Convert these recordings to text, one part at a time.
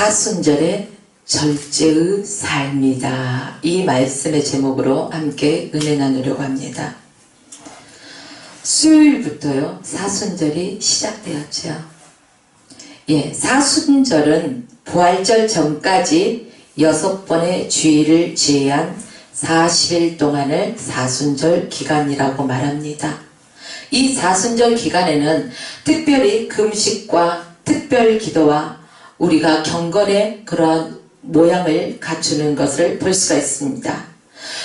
사순절의 절제의 삶이다. 이 말씀의 제목으로 함께 은혜 나누려고 합니다. 수요일부터요, 사순절이 시작되었죠. 사순절은 부활절 전까지 6번의 주일을 제외한 40일 동안을 사순절 기간이라고 말합니다. 이 사순절 기간에는 특별히 금식과 특별 기도와 우리가 경건의 그러한 모양을 갖추는 것을 볼 수가 있습니다.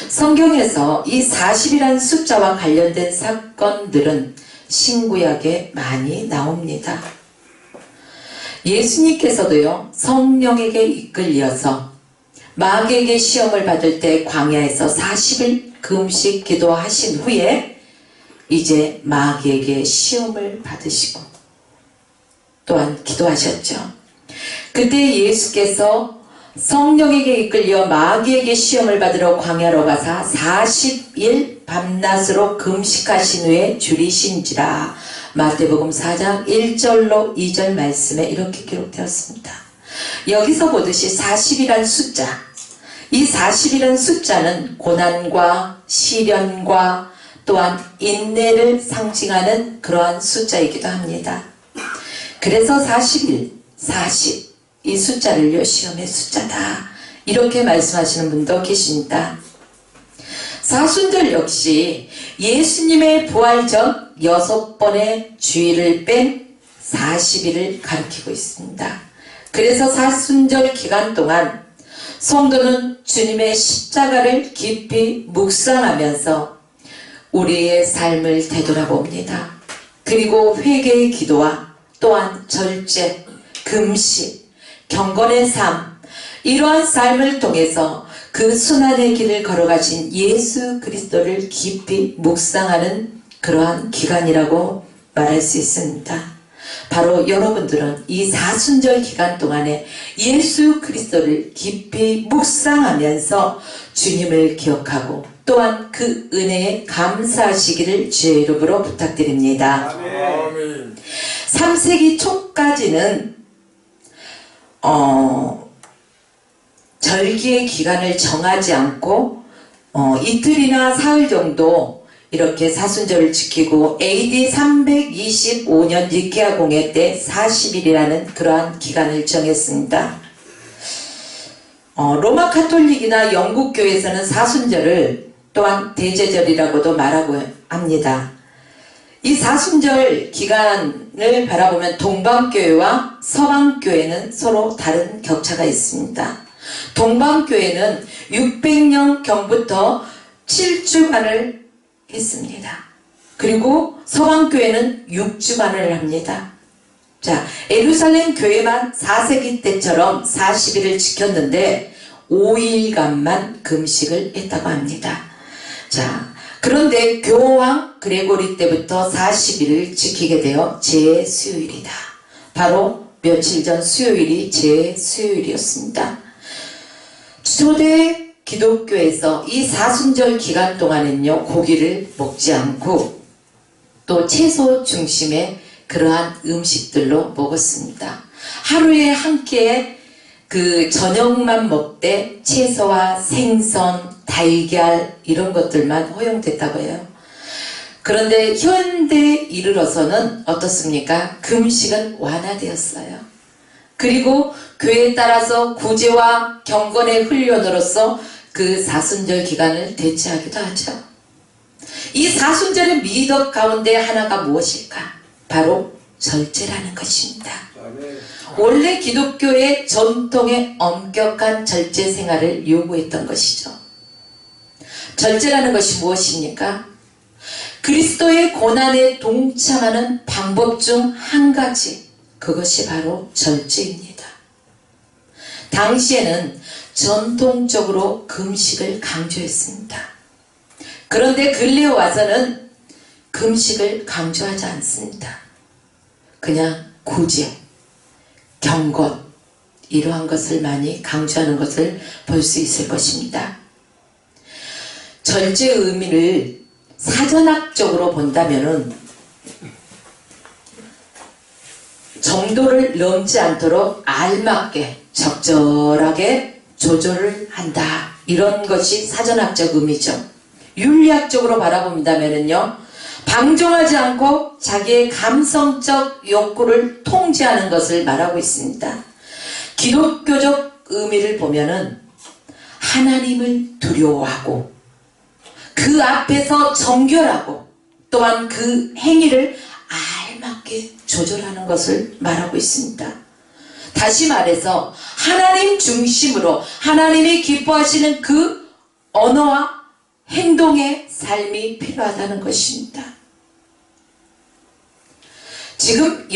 성경에서 이 40이라는 숫자와 관련된 사건들은 신구약에 많이 나옵니다. 예수님께서도요, 성령에게 이끌려서 마귀에게 시험을 받을 때 광야에서 40일 금식 기도하신 후에 이제 마귀에게 시험을 받으시고 또한 기도하셨죠. 그때 예수께서 성령에게 이끌려 마귀에게 시험을 받으러 광야로 가사 40일 밤낮으로 금식하신 후에 줄이신지라. 마태복음 4장 1절로 2절 말씀에 이렇게 기록되었습니다. 여기서 보듯이 40이란 숫자, 이 40이란 숫자는 고난과 시련과 또한 인내를 상징하는 그러한 숫자이기도 합니다. 그래서 40일, 40, 이 숫자를요, 시험의 숫자다, 이렇게 말씀하시는 분도 계십니다. 사순절 역시 예수님의 부활 전 6번의 주일을 뺀 40일을 가리키고 있습니다. 그래서 사순절 기간 동안 성도는 주님의 십자가를 깊이 묵상하면서 우리의 삶을 되돌아봅니다. 그리고 회개의 기도와 또한 절제, 금식, 경건의 삶, 이러한 삶을 통해서 그 순환의 길을 걸어가신 예수 그리스도를 깊이 묵상하는 그러한 기간이라고 말할 수 있습니다. 바로 여러분들은 이 사순절 기간 동안에 예수 그리스도를 깊이 묵상하면서 주님을 기억하고 또한 그 은혜에 감사하시기를 주의 이름으로 부탁드립니다. 아멘. 3세기 초까지는 절기의 기간을 정하지 않고 이틀이나 사흘 정도 이렇게 사순절을 지키고 AD 325년 니케아 공회 때 40일이라는 그러한 기간을 정했습니다. 로마 카톨릭이나 영국 교회에서는 사순절을 또한 대제절이라고도 말하고 합니다. 이 사순절 기간을 바라보면 동방교회와 서방교회는 서로 다른 격차가 있습니다. 동방교회는 600년경부터 7주간을 했습니다. 그리고 서방교회는 6주간을 합니다. 자, 예루살렘 교회만 4세기 때처럼 40일을 지켰는데 5일간만 금식을 했다고 합니다. 자, 그런데 교황 그레고리 때부터 40일을 지키게 되어 제수요일이다. 바로 며칠 전 수요일이 제수요일이었습니다. 초대 기독교에서 이 사순절 기간 동안은요, 고기를 먹지 않고 또 채소 중심의 그러한 음식들로 먹었습니다. 하루에 한 끼에 그 저녁만 먹되 채소와 생선, 달걀 이런 것들만 허용됐다고 해요. 그런데 현대에 이르러서는 어떻습니까? 금식은 완화되었어요. 그리고 교회에 따라서 구제와 경건의 훈련으로서 그 사순절 기간을 대체하기도 하죠. 이 사순절의 미덕 가운데 하나가 무엇일까? 바로 절제라는 것입니다. 원래 기독교의 전통의 엄격한 절제 생활을 요구했던 것이죠. 절제라는 것이 무엇입니까? 그리스도의 고난에 동참하는 방법 중 한 가지, 그것이 바로 절제입니다. 당시에는 전통적으로 금식을 강조했습니다. 그런데 근래에 와서는 금식을 강조하지 않습니다. 그냥 구제, 경건, 이러한 것을 많이 강조하는 것을 볼 수 있을 것입니다. 절제의 의미를 사전학적으로 본다면은 정도를 넘지 않도록 알맞게 적절하게 조절을 한다. 이런 것이 사전학적 의미죠. 윤리학적으로 바라본다면요, 방종하지 않고 자기의 감성적 욕구를 통제하는 것을 말하고 있습니다. 기독교적 의미를 보면은 하나님을 두려워하고 그 앞에서 정결하고 또한 그 행위를 알맞게 조절하는 것을 말하고 있습니다. 다시 말해서 하나님 중심으로 하나님이 기뻐하시는 그 언어와 행동의 삶이 필요하다는 것입니다. 지금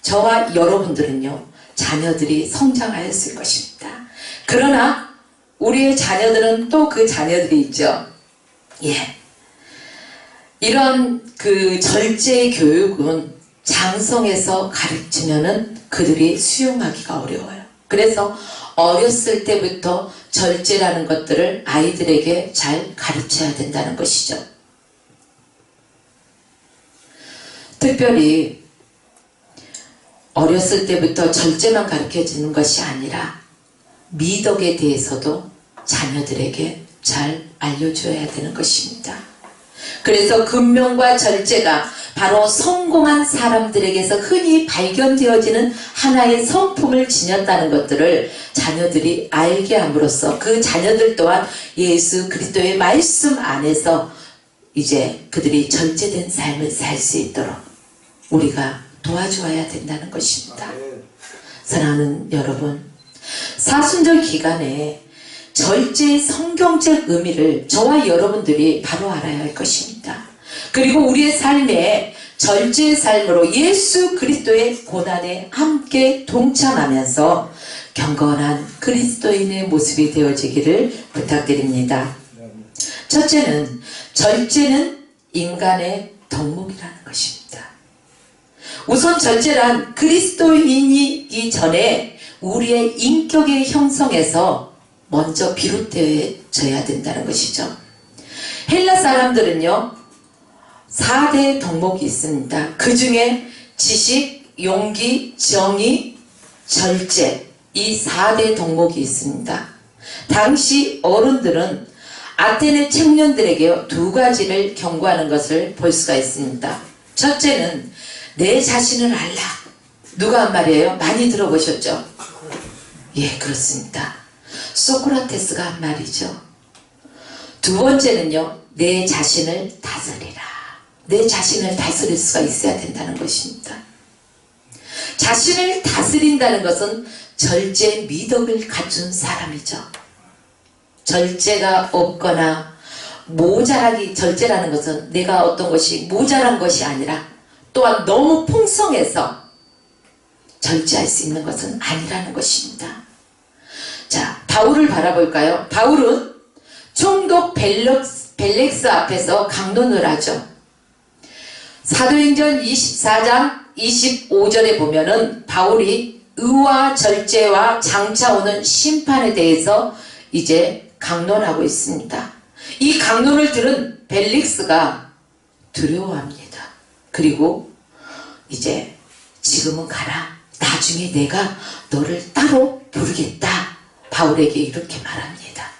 저와 여러분들은요, 자녀들이 성장하였을 것입니다. 그러나 우리의 자녀들은 또 그 자녀들이 있죠. 이런 그 절제 교육은 장성에서 가르치면은 그들이 수용하기가 어려워요. 그래서 어렸을 때부터 절제라는 것들을 아이들에게 잘 가르쳐야 된다는 것이죠. 특별히 어렸을 때부터 절제만 가르쳐주는 것이 아니라 미덕에 대해서도 자녀들에게 잘 알려줘야 되는 것입니다. 그래서 금명과 절제가 바로 성공한 사람들에게서 흔히 발견되어지는 하나의 성품을 지녔다는 것들을 자녀들이 알게 함으로써 그 자녀들 또한 예수 그리스도의 말씀 안에서 이제 그들이 절제된 삶을 살 수 있도록 우리가 도와주어야 된다는 것입니다. 사랑하는 여러분, 사순절 기간에 절제의 성경적 의미를 저와 여러분들이 바로 알아야 할 것입니다. 그리고 우리의 삶에 절제의 삶으로 예수 그리스도의 고난에 함께 동참하면서 경건한 그리스도인의 모습이 되어지기를 부탁드립니다. 첫째는 절제는 인간의 덕목이라는 것입니다. 우선 절제란 그리스도인이기 전에 우리의 인격의 형성에서 먼저 비롯되어져야 된다는 것이죠. 헬라 사람들은요, 4대 덕목이 있습니다. 그 중에 지식, 용기, 정의, 절제, 이 4대 덕목이 있습니다. 당시 어른들은 아테네 청년들에게 두 가지를 경고하는 것을 볼 수가 있습니다. 첫째는 내 자신을 알라. 누가 한 말이에요? 많이 들어보셨죠? 예, 그렇습니다. 소크라테스가 한 말이죠. 두 번째는요, 내 자신을 다스리라. 내 자신을 다스릴 수가 있어야 된다는 것입니다. 자신을 다스린다는 것은 절제 미덕을 갖춘 사람이죠. 절제가 없거나 모자라기, 절제라는 것은 내가 어떤 것이 모자란 것이 아니라 또한 너무 풍성해서 절제할 수 있는 것은 아니라는 것입니다. 자, 바울을 바라볼까요? 바울은 총독 벨렉스 앞에서 강론을 하죠. 사도행전 24장 25절에 보면은 바울이 의와 절제와 장차 오는 심판에 대해서 이제 강론하고 있습니다. 이 강론을 들은 벨릭스가 두려워합니다. 그리고 이제 지금은 가라. 나중에 내가 너를 따로 부르겠다. 바울에게 이렇게 말합니다.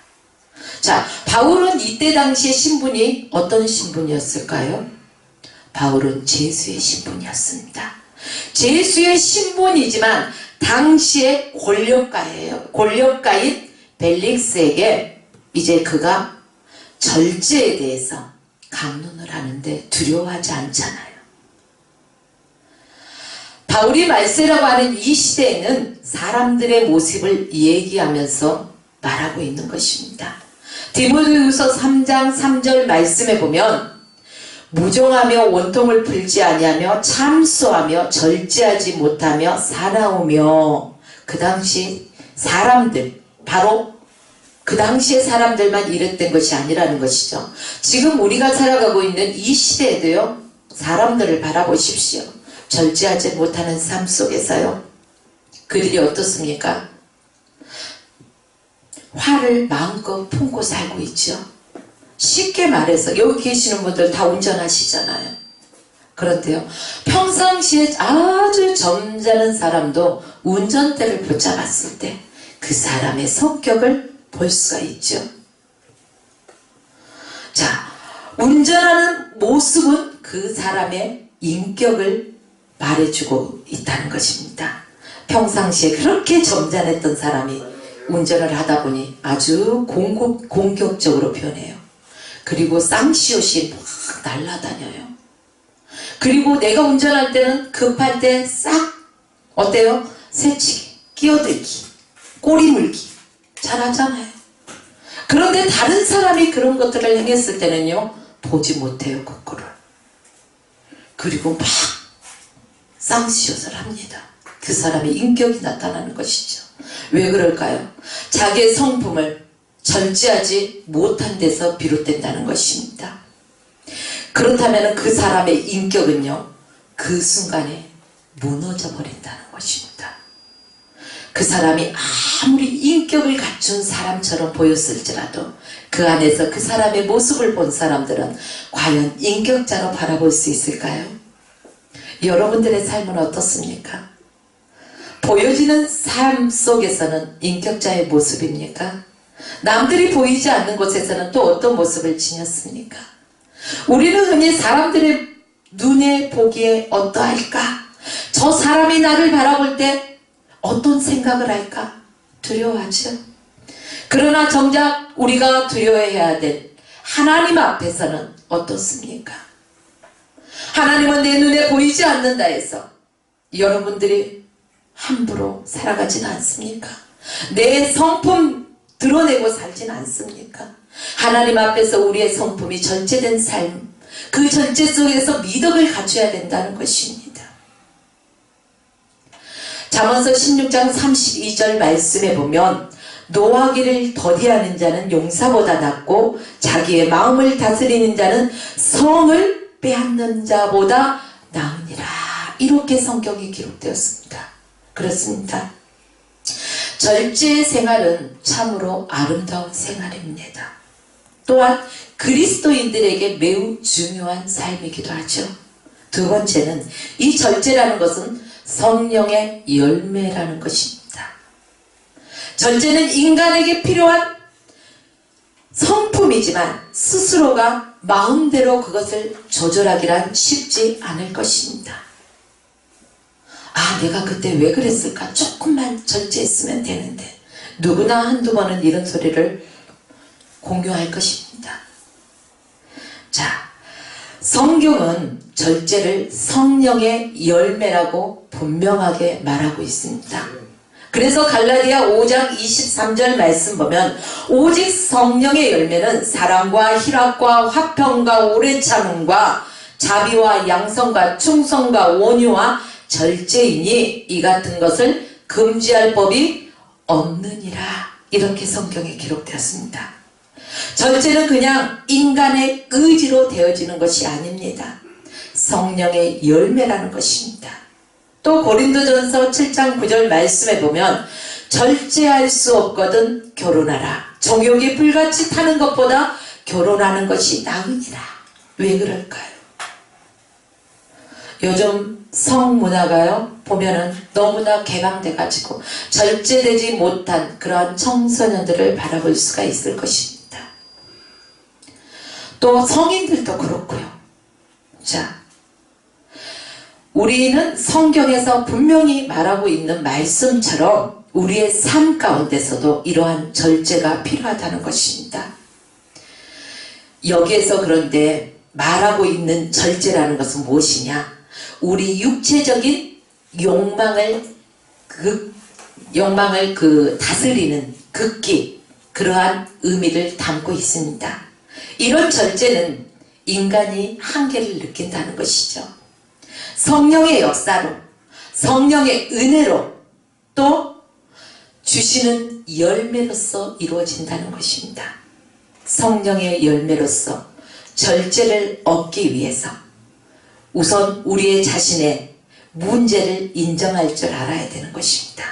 자, 바울은 이때 당시의 신분이 어떤 신분이었을까요? 바울은 제수의 신분이었습니다. 제수의 신분이지만 당시의 권력가예요. 권력가인 벨릭스에게 이제 그가 절제에 대해서 강론을 하는데 두려워하지 않잖아요. 바울이 말세라고 하는 이 시대에는 사람들의 모습을 얘기하면서 말하고 있는 것입니다. 디모데후서 3장 3절 말씀에 보면 무정하며 원통을 풀지 아니하며 참소하며 절제하지 못하며 사나우며, 그 당시 사람들, 바로 그 당시의 사람들만 이랬던 것이 아니라는 것이죠. 지금 우리가 살아가고 있는 이 시대에도요, 사람들을 바라보십시오. 절제하지 못하는 삶 속에서요, 그들이 어떻습니까? 화를 마음껏 품고 살고 있죠. 쉽게 말해서 여기 계시는 분들 다 운전하시잖아요. 그런데요, 평상시에 아주 점잖은 사람도 운전대를 붙잡았을 때 그 사람의 성격을 볼 수가 있죠. 자, 운전하는 모습은 그 사람의 인격을 말해주고 있다는 것입니다. 평상시에 그렇게 점잖았던 사람이 운전을 하다 보니 아주 공격적으로 변해요. 그리고 쌍시옷이 막 날아다녀요. 그리고 내가 운전할 때는 급할 때 싹 어때요? 새치기, 끼어들기, 꼬리 물기 잘하잖아요. 그런데 다른 사람이 그런 것들을 행했을 때는요, 보지 못해요, 거꾸로. 그리고 막 쌍시옷을 합니다. 그 사람의 인격이 나타나는 것이죠. 왜 그럴까요? 자기의 성품을 절제하지 못한 데서 비롯된다는 것입니다. 그렇다면 그 사람의 인격은요, 그 순간에 무너져 버린다는 것입니다. 그 사람이 아무리 인격을 갖춘 사람처럼 보였을지라도 그 안에서 그 사람의 모습을 본 사람들은 과연 인격자로 바라볼 수 있을까요? 여러분들의 삶은 어떻습니까? 보여지는 삶 속에서는 인격자의 모습입니까? 남들이 보이지 않는 곳에서는 또 어떤 모습을 지녔습니까? 우리는 흔히 사람들의 눈에 보기에 어떠할까? 저 사람이 나를 바라볼 때 어떤 생각을 할까? 두려워하죠. 그러나 정작 우리가 두려워해야 될 하나님 앞에서는 어떻습니까? 하나님은 내 눈에 보이지 않는다 해서 여러분들이 함부로 살아가지는 않습니까? 내 성품 드러내고 살지는 않습니까? 하나님 앞에서 우리의 성품이 절제된 삶, 그 절제 속에서 미덕을 갖춰야 된다는 것입니다. 잠언서 16장 32절 말씀에 보면 노하기를 더디하는 자는 용사보다 낫고 자기의 마음을 다스리는 자는 성을 빼앗는 자보다 나으니라. 이렇게 성경이 기록되었습니다. 그렇습니다. 절제 생활은 참으로 아름다운 생활입니다. 또한 그리스도인들에게 매우 중요한 삶이기도 하죠. 두 번째는 이 절제라는 것은 성령의 열매라는 것입니다. 절제는 인간에게 필요한 성품이지만 스스로가 마음대로 그것을 조절하기란 쉽지 않을 것입니다. 아, 내가 그때 왜 그랬을까? 조금만 절제했으면 되는데. 누구나 한두 번은 이런 소리를 공유할 것입니다. 자, 성경은 절제를 성령의 열매라고 분명하게 말하고 있습니다. 그래서 갈라디아 5장 23절 말씀 보면 오직 성령의 열매는 사랑과 희락과 화평과 오래 참음과 자비와 양성과 충성과 온유와 절제이니 이 같은 것을 금지할 법이 없느니라. 이렇게 성경에 기록되었습니다. 절제는 그냥 인간의 의지로 되어지는 것이 아닙니다. 성령의 열매라는 것입니다. 또 고린도전서 7장 9절 말씀에 보면 절제할 수 없거든 결혼하라. 정욕이 불같이 타는 것보다 결혼하는 것이 나으니라. 왜 그럴까요? 요즘 성문화가요 보면은 너무나 개방돼가지고 절제되지 못한 그러한 청소년들을 바라볼 수가 있을 것입니다. 또 성인들도 그렇고요. 자, 우리는 성경에서 분명히 말하고 있는 말씀처럼 우리의 삶 가운데서도 이러한 절제가 필요하다는 것입니다. 여기에서 그런데 말하고 있는 절제라는 것은 무엇이냐? 우리 육체적인 욕망을 다스리는 극기, 그러한 의미를 담고 있습니다. 이런 절제는 인간이 한계를 느낀다는 것이죠. 성령의 역사로, 성령의 은혜로, 또 주시는 열매로서 이루어진다는 것입니다. 성령의 열매로서 절제를 얻기 위해서 우선 우리의 자신의 문제를 인정할 줄 알아야 되는 것입니다.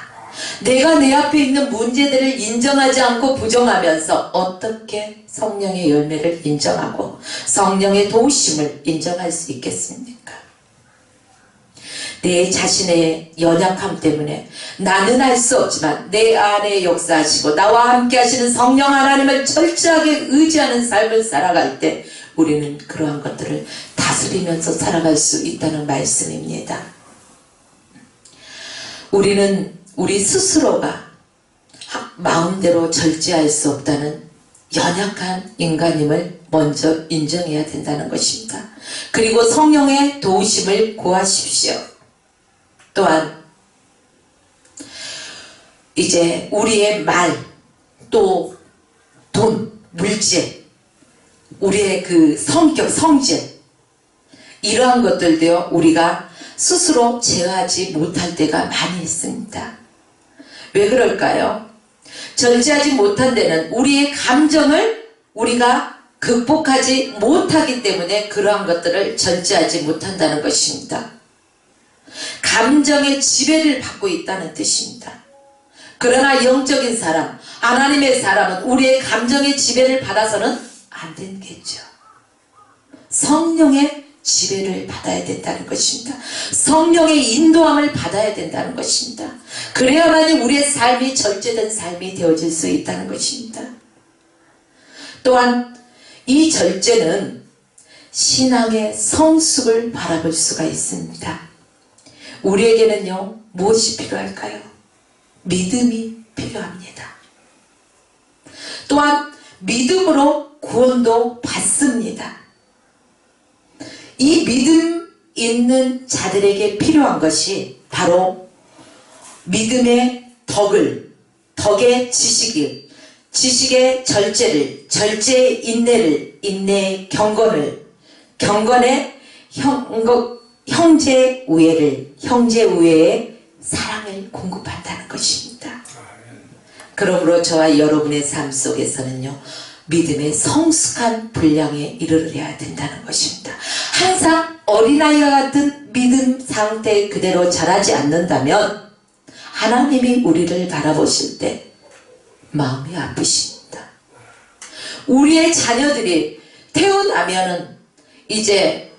내가 내 앞에 있는 문제들을 인정하지 않고 부정하면서 어떻게 성령의 열매를 인정하고 성령의 도우심을 인정할 수 있겠습니까? 내 자신의 연약함 때문에 나는 할 수 없지만 내 안에 역사하시고 나와 함께 하시는 성령 하나님을 철저하게 의지하는 삶을 살아갈 때 우리는 그러한 것들을 다스리면서 살아갈 수 있다는 말씀입니다. 우리는 우리 스스로가 마음대로 절제할 수 없다는 연약한 인간임을 먼저 인정해야 된다는 것입니다. 그리고 성령의 도우심을 구하십시오. 또한 이제 우리의 말, 또 돈, 물질, 우리의 그 성격, 성질, 이러한 것들도요 우리가 스스로 제어하지 못할 때가 많이 있습니다. 왜 그럴까요? 절제하지 못한 데는 우리의 감정을 우리가 극복하지 못하기 때문에 그러한 것들을 절제하지 못한다는 것입니다. 감정의 지배를 받고 있다는 뜻입니다. 그러나 영적인 사람, 하나님의 사람은 우리의 감정의 지배를 받아서는 안 되겠죠. 성령의 지배를 받아야 된다는 것입니다. 성령의 인도함을 받아야 된다는 것입니다. 그래야만이 우리의 삶이 절제된 삶이 되어질 수 있다는 것입니다. 또한 이 절제는 신앙의 성숙을 바라볼 수가 있습니다. 우리에게는요 무엇이 필요할까요? 믿음이 필요합니다. 또한 믿음으로 구원도 받습니다. 이 믿음 있는 자들에게 필요한 것이 바로 믿음의 덕의 지식을, 지식의 절제를, 절제의 인내를, 인내의 경건을, 경건의 형제 우애를, 형제 우애의 사랑을 공급한다는 것입니다. 그러므로 저와 여러분의 삶 속에서는요 믿음의 성숙한 분량에 이르러야 된다는 것입니다. 항상 어린아이와 같은 믿음 상태 그대로 자라지 않는다면 하나님이 우리를 바라보실 때 마음이 아프십니다. 우리의 자녀들이 태어나면은 이제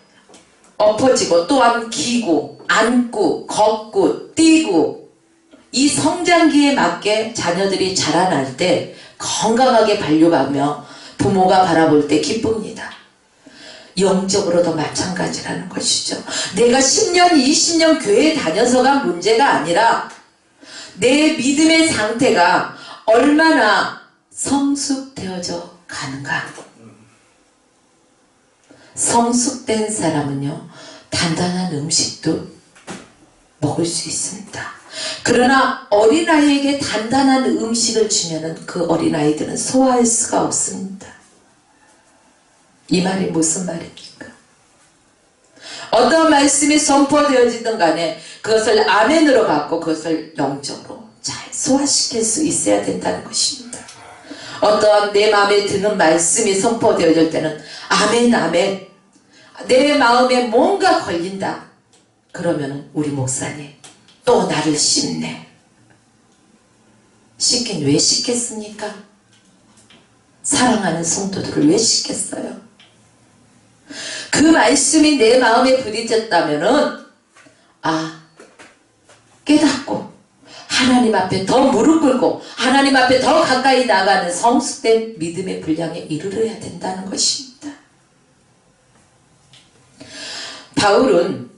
엎어지고 또한 기고 앉고 걷고 뛰고 이 성장기에 맞게 자녀들이 자라날 때 건강하게 반려하며 부모가 바라볼 때 기쁩니다. 영적으로도 마찬가지라는 것이죠. 내가 10년, 20년 교회 다녀서가 문제가 아니라 내 믿음의 상태가 얼마나 성숙되어져 가는가. 성숙된 사람은요 단단한 음식도 먹을 수 있습니다. 그러나 어린아이에게 단단한 음식을 주면은 그 어린아이들은 소화할 수가 없습니다. 이 말이 무슨 말입니까? 어떤 말씀이 선포되어지든 간에 그것을 아멘으로 받고 그것을 영적으로 잘 소화시킬 수 있어야 된다는 것입니다. 어떠한 내 마음에 드는 말씀이 선포되어질 때는 아멘 아멘, 내 마음에 뭔가 걸린다 그러면은 우리 목사님 또 나를 씹네. 씹긴 왜 씹겠습니까? 사랑하는 성도들을 왜 씹겠어요? 그 말씀이 내 마음에 부딪혔다면은 깨닫고 하나님 앞에 더 무릎 꿇고 하나님 앞에 더 가까이 나가는 성숙된 믿음의 분량에 이르러야 된다는 것입니다. 바울은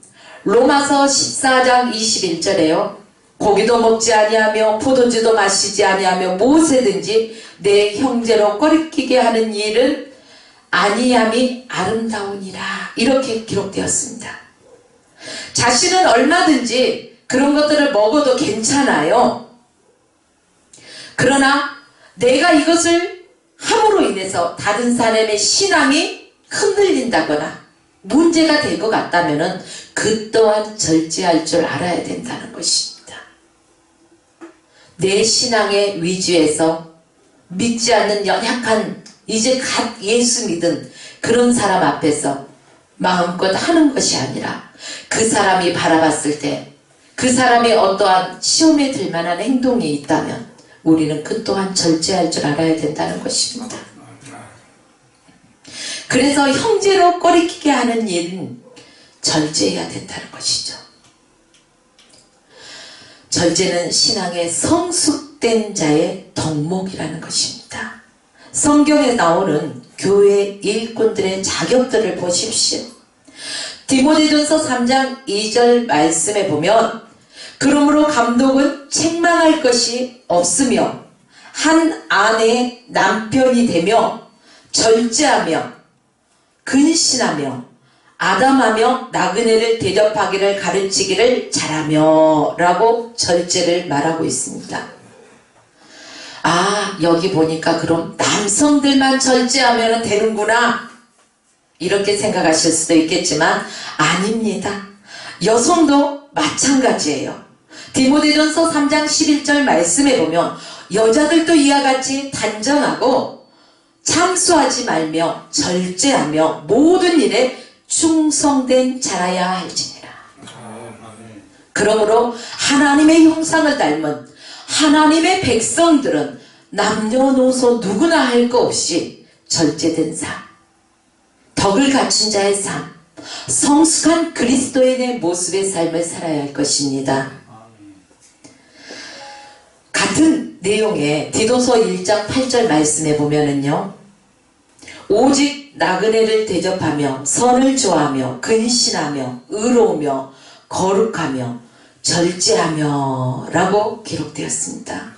로마서 14장 21절에요. 고기도 먹지 아니하며 포도주도 마시지 아니하며 무엇이든지 내 형제로 꺼리끼게 하는 일은 아니함이 아름다우니라. 이렇게 기록되었습니다. 자신은 얼마든지 그런 것들을 먹어도 괜찮아요. 그러나 내가 이것을 함으로 인해서 다른 사람의 신앙이 흔들린다거나 문제가 될 것 같다면 그 또한 절제할 줄 알아야 된다는 것입니다. 내 신앙의 위주에서 믿지 않는 연약한 이제 갓 예수 믿은 그런 사람 앞에서 마음껏 하는 것이 아니라 그 사람이 바라봤을 때 그 사람이 어떠한 시험에 들 만한 행동이 있다면 우리는 그 또한 절제할 줄 알아야 된다는 것입니다. 그래서 형제로 꺼리끼게 하는 일은 절제해야 된다는 것이죠. 절제는 신앙의 성숙된 자의 덕목이라는 것입니다. 성경에 나오는 교회 일꾼들의 자격들을 보십시오. 디모데전서 3장 2절 말씀에 보면 그러므로 감독은 책망할 것이 없으며 한 아내의 남편이 되며 절제하며 근신하며 아담하며 나그네를 대접하기를 가르치기를 잘하며 라고 절제를 말하고 있습니다. 아, 여기 보니까 그럼 남성들만 절제하면 되는구나 이렇게 생각하실 수도 있겠지만 아닙니다. 여성도 마찬가지예요. 디모데전서 3장 11절 말씀에 보면 여자들도 이와 같이 단정하고 참수하지 말며 절제하며 모든 일에 충성된 자라야 할지니라. 그러므로 하나님의 형상을 닮은 하나님의 백성들은 남녀노소 누구나 할 것 없이 절제된 삶, 덕을 갖춘 자의 삶, 성숙한 그리스도인의 모습의 삶을 살아야 할 것입니다. 같은 내용의 디도서 1장 8절 말씀에 보면은요, 오직 나그네를 대접하며 선을 좋아하며 근신하며 의로우며 거룩하며 절제하며 라고 기록되었습니다.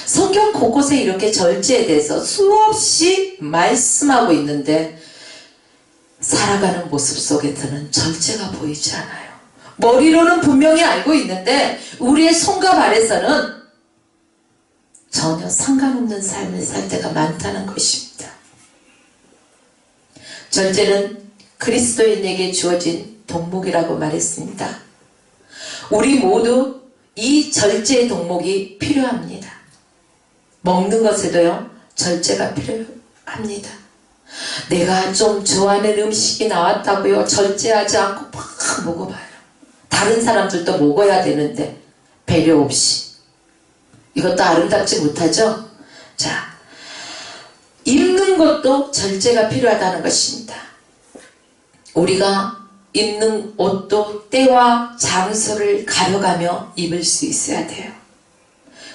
성경 곳곳에 이렇게 절제에 대해서 수없이 말씀하고 있는데 살아가는 모습 속에서는 절제가 보이지 않아요. 머리로는 분명히 알고 있는데 우리의 손과 발에서는 전혀 상관없는 삶을 살 때가 많다는 것입니다. 절제는 그리스도인에게 주어진 덕목이라고 말했습니다. 우리 모두 이 절제의 덕목이 필요합니다. 먹는 것에도요, 절제가 필요합니다. 내가 좀 좋아하는 음식이 나왔다고요, 절제하지 않고 막 먹어봐요. 다른 사람들도 먹어야 되는데 배려 없이. 이것도 아름답지 못하죠? 자, 입는 것도 절제가 필요하다는 것입니다. 우리가 입는 옷도 때와 장소를 가려가며 입을 수 있어야 돼요.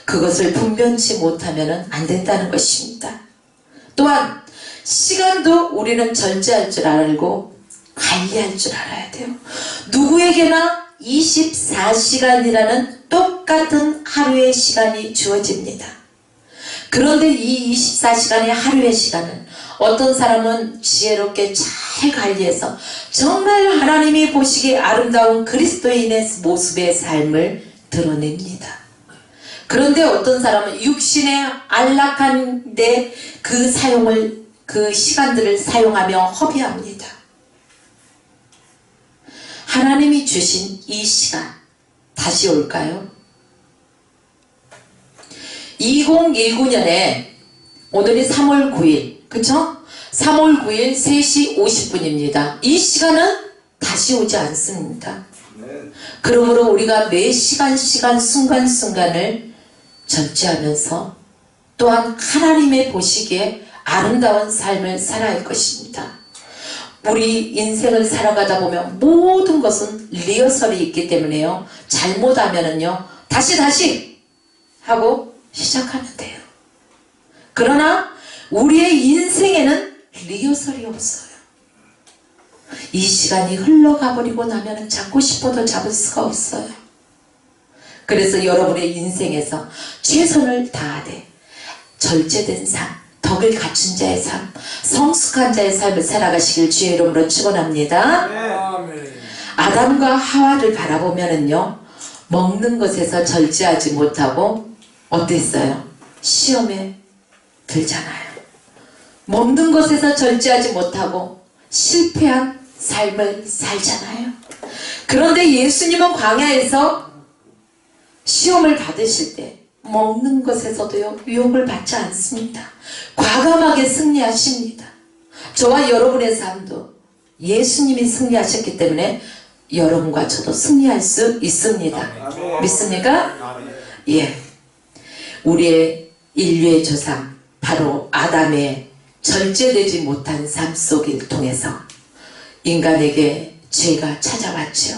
그것을 분변치 못하면 안 된다는 것입니다. 또한 시간도 우리는 절제할 줄 알고 관리할 줄 알아야 돼요. 누구에게나 24시간이라는 똑같은 하루의 시간이 주어집니다. 그런데 이 24시간의 하루의 시간은 어떤 사람은 지혜롭게 잘 관리해서 정말 하나님이 보시기에 아름다운 그리스도인의 모습의 삶을 드러냅니다. 그런데 어떤 사람은 육신의 안락한데 그 시간들을 사용하며 허비합니다. 하나님이 주신 이 시간 다시 올까요? 2019년에 오늘이 3월 9일 그쵸? 3월 9일 3시 50분입니다. 이 시간은 다시 오지 않습니다. 그러므로 우리가 매 시간 순간순간을 절제하면서 또한 하나님의 보시기에 아름다운 삶을 살아야 할 것입니다. 우리 인생을 살아가다 보면 모든 것은 리허설이 있기 때문에요. 잘못하면은요, 다시 하고 시작하면 돼요. 그러나 우리의 인생에는 리허설이 없어요. 이 시간이 흘러가 버리고 나면 잡고 싶어도 잡을 수가 없어요. 그래서 여러분의 인생에서 최선을 다하되 절제된 삶, 덕을 갖춘 자의 삶, 성숙한 자의 삶을 살아가시길 주의 이름으로 축원합니다. 아담과 하와를 바라보면은요, 먹는 것에서 절제하지 못하고 어땠어요? 시험에 들잖아요. 먹는 것에서 절제하지 못하고 실패한 삶을 살잖아요. 그런데 예수님은 광야에서 시험을 받으실 때 먹는 것에서도요, 유혹을 받지 않습니다. 과감하게 승리하십니다. 저와 여러분의 삶도 예수님이 승리하셨기 때문에 여러분과 저도 승리할 수 있습니다. 믿습니까? 예. 우리의 인류의 조상 바로 아담의 절제되지 못한 삶 속을 통해서 인간에게 죄가 찾아왔죠.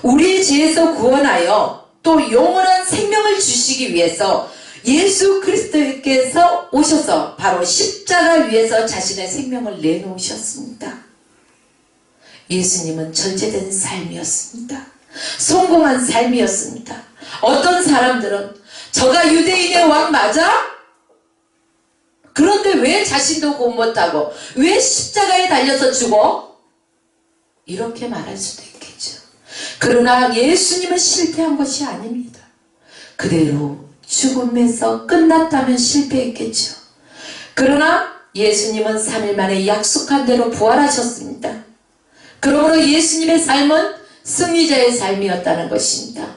우리의 죄에서 구원하여 또 영원한 생명을 주시기 위해서 예수 그리스도께서 오셔서 바로 십자가 위에서 자신의 생명을 내놓으셨습니다. 예수님은 절제된 삶이었습니다. 성공한 삶이었습니다. 어떤 사람들은 저가 유대인의 왕 맞아? 그런데 왜 자신도 구원 못하고 왜 십자가에 달려서 죽어? 이렇게 말할 수도 있겠죠. 그러나 예수님은 실패한 것이 아닙니다. 그대로 죽음에서 끝났다면 실패했겠죠. 그러나 예수님은 3일 만에 약속한 대로 부활하셨습니다. 그러므로 예수님의 삶은 승리자의 삶이었다는 것입니다.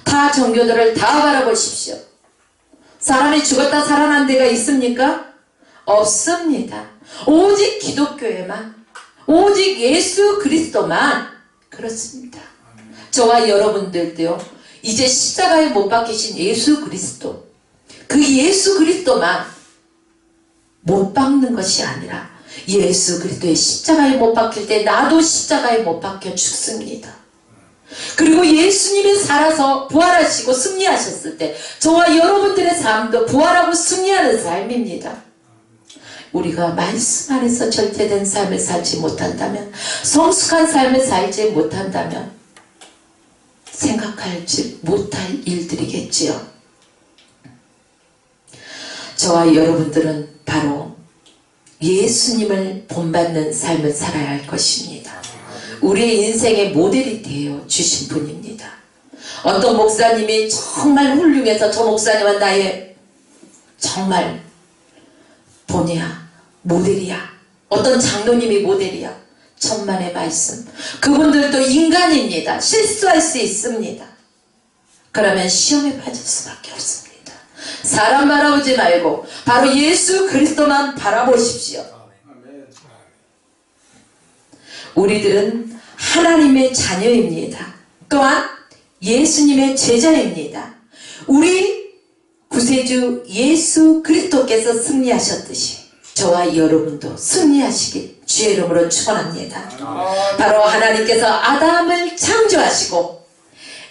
타 종교들을 다 바라보십시오. 사람이 죽었다 살아난 데가 있습니까? 없습니다. 오직 기독교에만, 오직 예수 그리스도만 그렇습니다. 저와 여러분들도요, 이제 십자가에 못 박히신 예수 그리스도, 그 예수 그리스도만 못 박는 것이 아니라 예수 그리스도의 십자가에 못 박힐 때 나도 십자가에 못 박혀 죽습니다. 그리고 예수님이 살아서 부활하시고 승리하셨을 때 저와 여러분들의 삶도 부활하고 승리하는 삶입니다. 우리가 말씀 안에서 절제된 삶을 살지 못한다면, 성숙한 삶을 살지 못한다면 생각하지 못할 일들이겠지요. 저와 여러분들은 바로 예수님을 본받는 삶을 살아야 할 것입니다. 우리의 인생의 모델이 되어 주신 분입니다. 어떤 목사님이 정말 훌륭해서 저 목사님은 나의 정말 본이야, 모델이야. 어떤 장로님이 모델이야. 천만의 말씀. 그분들도 인간입니다. 실수할 수 있습니다. 그러면 시험에 빠질 수밖에 없습니다. 사람 바라보지 말고 바로 예수 그리스도만 바라보십시오. 우리들은 하나님의 자녀입니다. 또한 예수님의 제자입니다. 우리 구세주 예수 그리스도께서 승리하셨듯이 저와 여러분도 승리하시길 주의 이름으로 축원합니다. 바로 하나님께서 아담을 창조하시고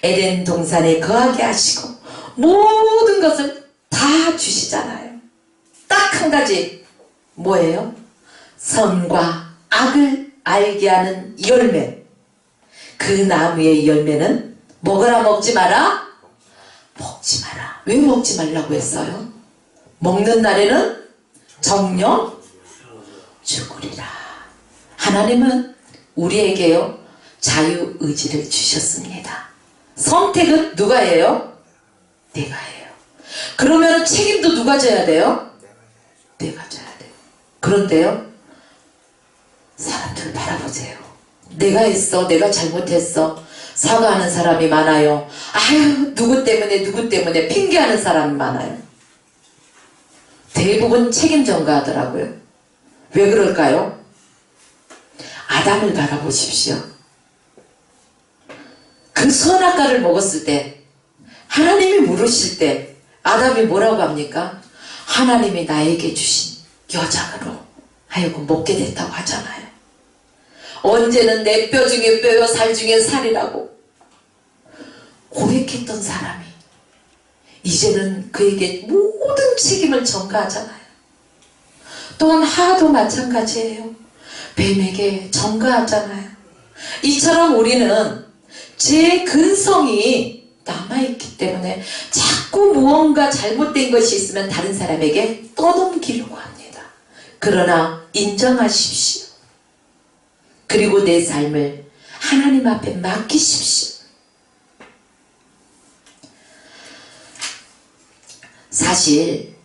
에덴 동산에 거하게 하시고 모든 것을 다 주시잖아요. 딱 한 가지, 뭐예요? 선과 악을 알게 하는 열매. 그 나무의 열매는 먹으라 먹지 마라? 먹지 마라. 왜 먹지 말라고 했어요? 먹는 날에는 정령 죽으리라. 하나님은 우리에게요, 자유의지를 주셨습니다. 선택은 누가 해요? 내가 해요. 그러면 책임도 누가 져야 돼요? 내가 져야 돼요. 그런데요, 사람들 바라보세요. 내가 했어, 내가 잘못했어, 사과하는 사람이 많아요. 아유, 누구 때문에 핑계하는 사람이 많아요. 대부분 책임 전가하더라고요. 왜 그럴까요? 아담을 바라보십시오. 그 선악과를 먹었을 때, 하나님이 물으실 때 아담이 뭐라고 합니까? 하나님이 나에게 주신 여장으로 하여금 먹게 됐다고 하잖아요. 언제는 내 뼈 중에 뼈요 살 중에 살이라고 고백했던 사람이 이제는 그에게 모든 책임을 전가하잖아요. 또한 하도 마찬가지예요. 뱀에게 전가하잖아요. 이처럼 우리는 제 근성이 남아있기 때문에 자꾸 무언가 잘못된 것이 있으면 다른 사람에게 떠넘기려고 합니다. 그러나 인정하십시오. 그리고 내 삶을 하나님 앞에 맡기십시오. 사실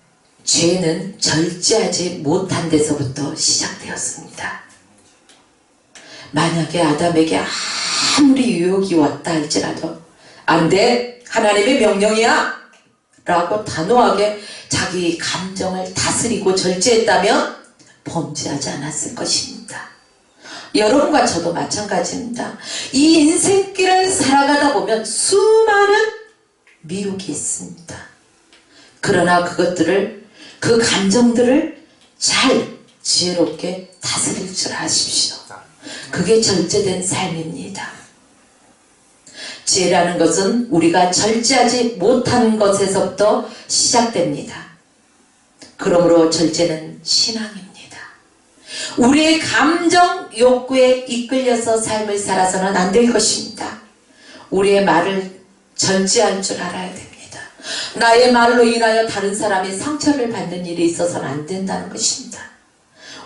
죄는 절제하지 못한 데서부터 시작되었습니다. 만약에 아담에게 아무리 유혹이 왔다 할지라도 안 돼! 하나님의 명령이야! 라고 단호하게 자기 감정을 다스리고 절제했다면 범죄하지 않았을 것입니다. 여러분과 저도 마찬가지입니다. 이 인생길을 살아가다 보면 수많은 미혹이 있습니다. 그러나 그것들을, 그 감정들을 잘 지혜롭게 다스릴 줄 아십시오. 그게 절제된 삶입니다. 죄라는 것은 우리가 절제하지 못한 것에서부터 시작됩니다. 그러므로 절제는 신앙입니다. 우리의 감정 욕구에 이끌려서 삶을 살아서는 안 될 것입니다. 우리의 말을 절제할 줄 알아야 됩니다. 나의 말로 인하여 다른 사람이 상처를 받는 일이 있어서는 안 된다는 것입니다.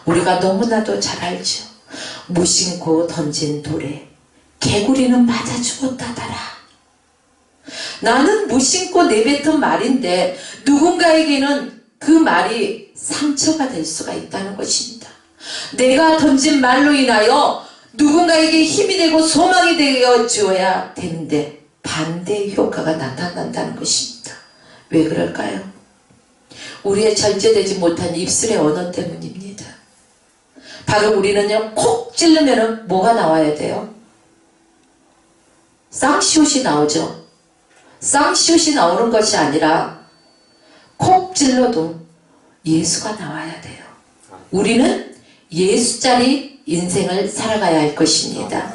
우리가 너무나도 잘 알죠. 무심코 던진 돌에 개구리는 맞아 죽었다더라. 나는 무심코 내뱉은 말인데 누군가에게는 그 말이 상처가 될 수가 있다는 것입니다. 내가 던진 말로 인하여 누군가에게 힘이 되고 소망이 되어 주어야 되는데 반대의 효과가 나타난다는 것입니다. 왜 그럴까요? 우리의 절제되지 못한 입술의 언어 때문입니다. 바로 우리는요, 콕 찌르면 뭐가 나와야 돼요? 쌍시옷이 나오죠. 쌍시옷이 나오는 것이 아니라 콕 찔러도 예수가 나와야 돼요. 우리는 예수짜리 인생을 살아가야 할 것입니다.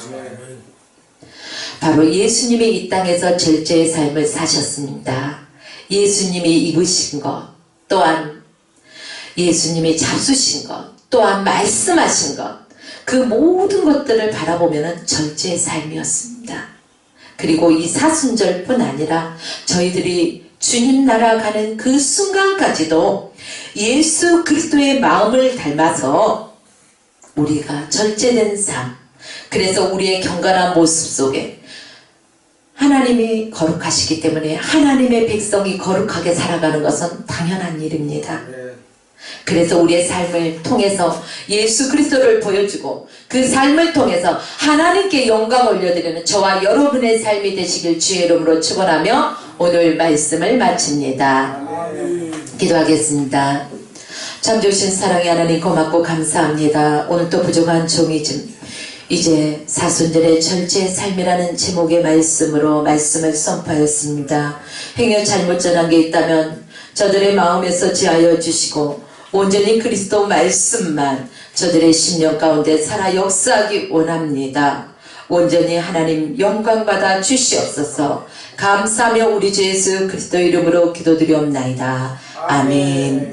바로 예수님이 이 땅에서 절제의 삶을 사셨습니다. 예수님이 입으신 것, 또한 예수님이 잡수신 것, 또한 말씀하신 것, 그 모든 것들을 바라보면 절제의 삶이었습니다. 그리고 이 사순절뿐 아니라 저희들이 주님 나라 가는 그 순간까지도 예수 그리스도의 마음을 닮아서 우리가 절제된 삶, 그래서 우리의 경건한 모습 속에 하나님이 거룩하시기 때문에 하나님의 백성이 거룩하게 살아가는 것은 당연한 일입니다. 그래서 우리의 삶을 통해서 예수 그리스도를 보여주고 그 삶을 통해서 하나님께 영광 올려드리는 저와 여러분의 삶이 되시길 주의 이름으로 축원하며 오늘 말씀을 마칩니다. 기도하겠습니다. 참 좋으신 사랑의 하나님 고맙고 감사합니다. 오늘 또 부족한 종이즘 이제 사순절의 절제의 삶이라는 제목의 말씀으로 말씀을 선포하였습니다. 행여 잘못 전한 게 있다면 저들의 마음에서 지하여 주시고 온전히 그리스도 말씀만 저들의 심령 가운데 살아 역사하기 원합니다. 온전히 하나님 영광 받아 주시옵소서. 감사하며 우리 주 예수 그리스도 이름으로 기도드리옵나이다. 아멘.